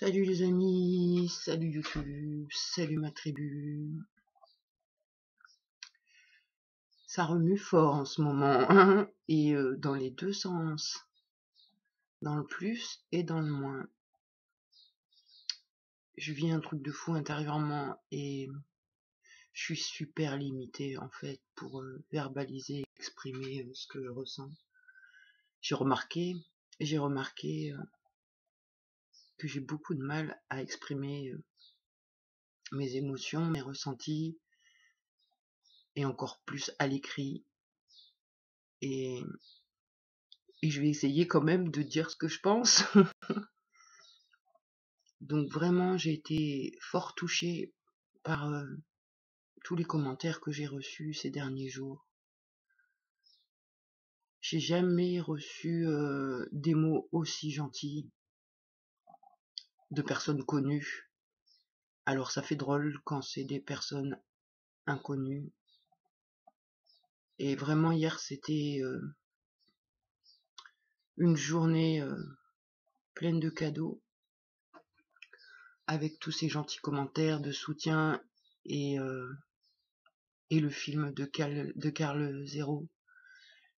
Salut les amis, salut YouTube, salut ma tribu. Ça remue fort en ce moment, hein, et dans les deux sens, dans le plus et dans le moins. Je vis un truc de fou intérieurement et je suis super limitée en fait pour verbaliser, exprimer ce que je ressens. J'ai remarqué que j'ai beaucoup de mal à exprimer mes émotions, mes ressentis, et encore plus à l'écrit. Et je vais essayer quand même de dire ce que je pense. Donc vraiment, j'ai été fort touchée par tous les commentaires que j'ai reçus ces derniers jours. J'ai jamais reçu des mots aussi gentils de personnes connues. Alors ça fait drôle quand c'est des personnes inconnues. Et vraiment hier, c'était une journée pleine de cadeaux, avec tous ces gentils commentaires de soutien et le film de Carl Zero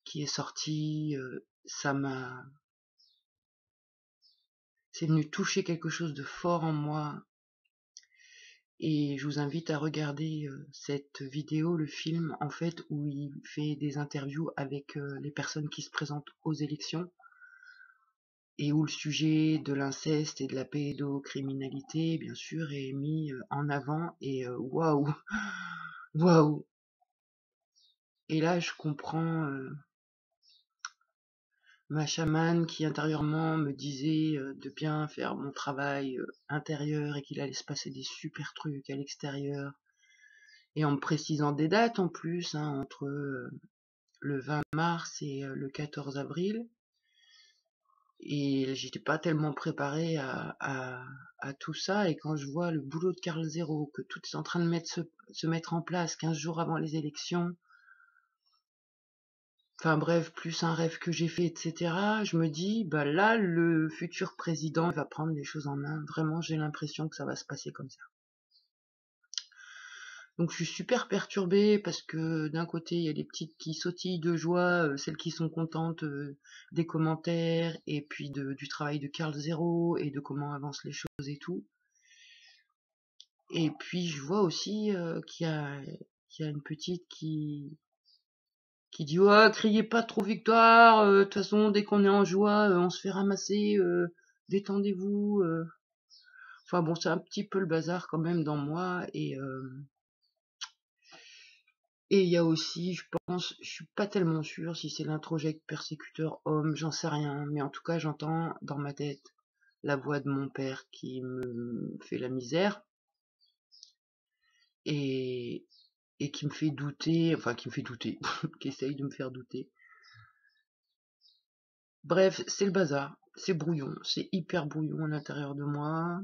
qui est sorti. C'est venu toucher quelque chose de fort en moi, et je vous invite à regarder cette vidéo, le film en fait, où il fait des interviews avec les personnes qui se présentent aux élections, et où le sujet de l'inceste et de la pédocriminalité bien sûr est mis en avant, et waouh, waouh. Et là je comprends ma chamane qui intérieurement me disait de bien faire mon travail intérieur et qu'il allait se passer des super trucs à l'extérieur, et en me précisant des dates en plus, hein, entre le 20 mars et le 14 avril. Et j'étais pas tellement préparée à tout ça, et quand je vois le boulot de Carl Zero, que tout est en train de se mettre en place 15 jours avant les élections, enfin bref, plus un rêve que j'ai fait, etc., je me dis, bah là, le futur président va prendre les choses en main. Vraiment, j'ai l'impression que ça va se passer comme ça. Donc je suis super perturbée parce que d'un côté, il y a des petites qui sautillent de joie, celles qui sont contentes des commentaires, et puis du travail de Carl Zero, et de comment avancent les choses et tout. Et puis je vois aussi qu'il y a une petite qui dit: ouais, criez pas trop victoire, de toute façon dès qu'on est en joie on se fait ramasser, détendez-vous. Enfin bon, c'est un petit peu le bazar quand même dans moi. Et il y a aussi, je pense, je suis pas tellement sûre si c'est l'introject persécuteur homme, j'en sais rien, mais en tout cas j'entends dans ma tête la voix de mon père qui me fait la misère, et qui me fait douter, enfin qui me fait douter, qui essaye de me faire douter. Bref, c'est le bazar, c'est brouillon, c'est hyper brouillon à l'intérieur de moi.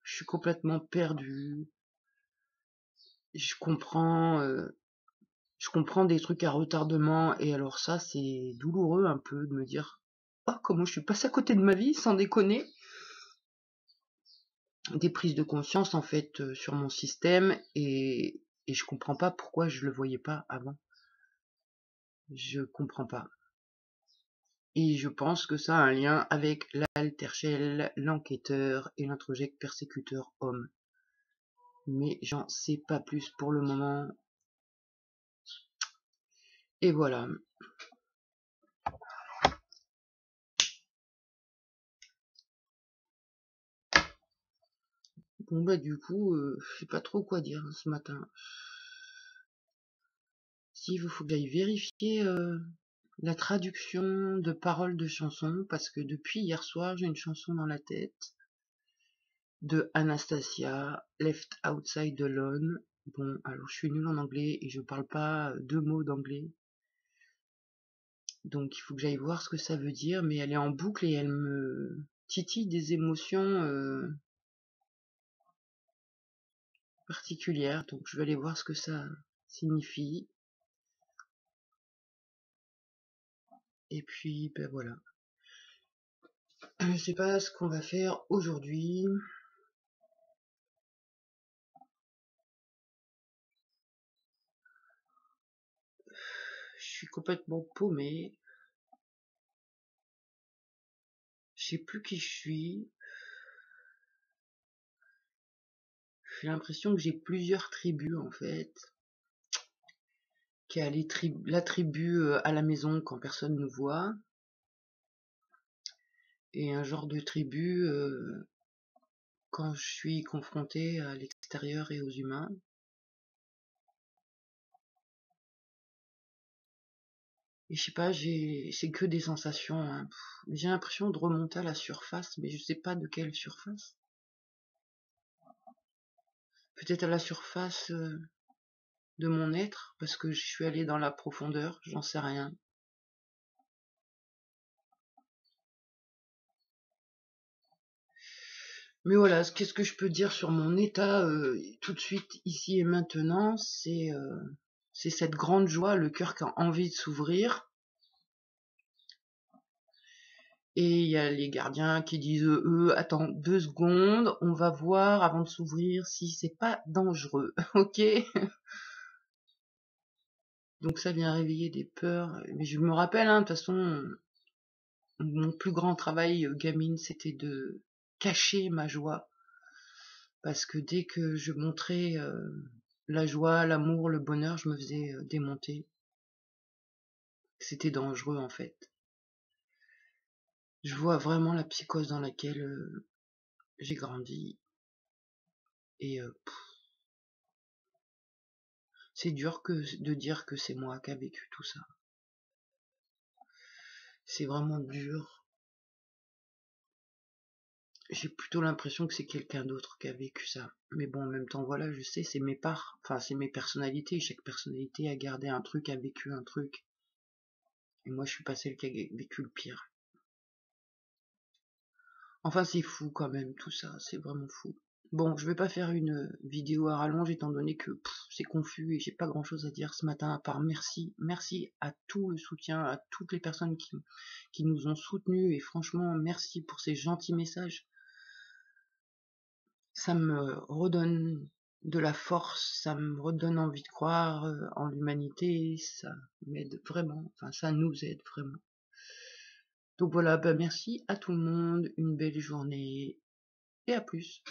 Je suis complètement perdue. Je comprends des trucs à retardement, et alors ça, c'est douloureux un peu de me dire: oh, comment je suis passée à côté de ma vie, sans déconner. Des prises de conscience en fait sur mon système, et je comprends pas pourquoi je le voyais pas avant. Je comprends pas. Et je pense que ça a un lien avec l'altershell, l'enquêteur et l'introject persécuteur homme. Mais j'en sais pas plus pour le moment. Et voilà. Bon bah du coup, je sais pas trop quoi dire ce matin. Si, il faut que j'aille vérifier la traduction de paroles de chansons, parce que depuis hier soir, j'ai une chanson dans la tête de Anastasia, Left Outside Alone. Bon, alors je suis nulle en anglais et je parle pas deux mots d'anglais, donc il faut que j'aille voir ce que ça veut dire, mais elle est en boucle et elle me titille des émotions particulières, donc je vais aller voir ce que ça signifie. Et puis, ben voilà. Je sais pas ce qu'on va faire aujourd'hui. Je suis complètement paumé. Je sais plus qui je suis. J'ai l'impression que j'ai plusieurs tribus en fait. Qu'il y a la tribu à la maison quand personne nous voit. Et un genre de tribu quand je suis confronté à l'extérieur et aux humains. Et je sais pas, c'est que des sensations, hein. J'ai l'impression de remonter à la surface, mais je sais pas de quelle surface. Peut-être à la surface de mon être, parce que je suis allée dans la profondeur, j'en sais rien. Mais voilà, qu'est-ce que je peux dire sur mon état tout de suite, ici et maintenant, c'est cette grande joie, le cœur qui a envie de s'ouvrir. Et il y a les gardiens qui disent attends 2 secondes, on va voir avant de s'ouvrir si c'est pas dangereux, ok? Donc ça vient réveiller des peurs. Mais je me rappelle, hein, de toute façon, mon plus grand travail gamine, c'était de cacher ma joie. Parce que dès que je montrais la joie, l'amour, le bonheur, je me faisais démonter. C'était dangereux en fait. Je vois vraiment la psychose dans laquelle j'ai grandi. Et c'est dur de dire que c'est moi qui a vécu tout ça. C'est vraiment dur. J'ai plutôt l'impression que c'est quelqu'un d'autre qui a vécu ça. Mais bon, en même temps, voilà, je sais, c'est mes parts. Enfin, c'est mes personnalités. Chaque personnalité a gardé un truc, a vécu un truc. Et moi, je suis pas celle qui a vécu le pire. Enfin, c'est fou quand même, tout ça. C'est vraiment fou. Bon, je vais pas faire une vidéo à rallonge étant donné que c'est confus et j'ai pas grand chose à dire ce matin à part merci. Merci à tout le soutien, à toutes les personnes qui nous ont soutenus et franchement, merci pour ces gentils messages. Ça me redonne de la force, ça me redonne envie de croire en l'humanité, ça m'aide vraiment, enfin ça nous aide vraiment. Donc voilà, bah merci à tout le monde, une belle journée et à plus.